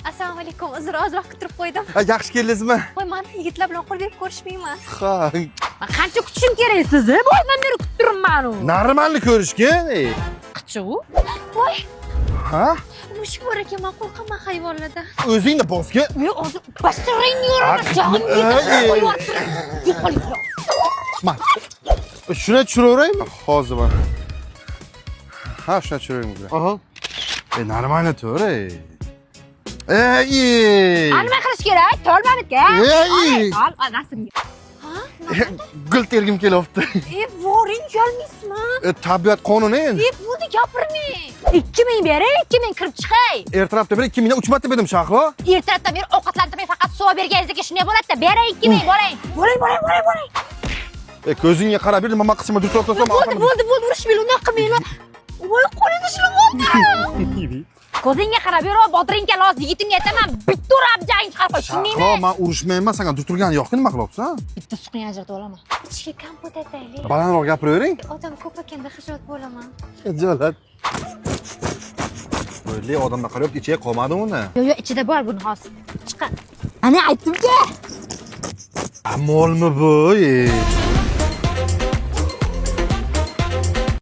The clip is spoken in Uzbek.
Assalomu alaykum. Uzr, ozroq kuttirib qo'ydim. Yaxshi keldingizmi? Voy, men yigitlar bilan qo'l berib ko'rishmayman. Ha. Men qancha kutishim kerak sizni? Boydan beri kutib turibman u. Normalni ko'rishga. Qichu. Voy, Ha? mushuk bor ekan, men qo'rqaman hayvonlardan. O'zingni bosga. Men hozir bashtaringni yo'raman. Jonim Ma. Shuna tushiraveraymi? Hozir mana. Ha, shuna tushiraveraymi? Aha. Normalni tur, Nima qilish kerak? Tolmanitga. Al, rasmga. Ha? Gul tergim kelyapti. Boring, kelmaysizmi? Tabiat qonuni endi. Buni gapirmang. 2000 bering, 2000 kirib chiqay. Ertalabda bir 2000 dan 3 marta berdim Shahlo. Ertalabdan beri ovqatlantirmay faqat suv berganingizdagi shunday bo'ladi-da. Bering 2000, boring. Boring. Ko'zingga qarab berdim, men qismini durib tursam. Bo'ldi, urishmanglar, unaqa qilmanglar. Voy, qo'lingizni ishlayapti. Ko'zingga qarab yur, bodringga hozir yigitimga aytaman, bitta urab jang chiqarib qo'y, tushundingmi? Shahlo, men urushmayman, senga dur turgani yo'q, nima qilyapsan? Bitta suqni ajratib olaman. Ichga kompot aytaylik. Balandroq gapiravering. Odam ko'p ekanda xijot bo'laman. Xijolat. O'yli odamga qarab ichiga qolmadi uni. Yo'q, ichida bor buni hozir. Chiqar. Ana aytdim-ku. Molmi bu?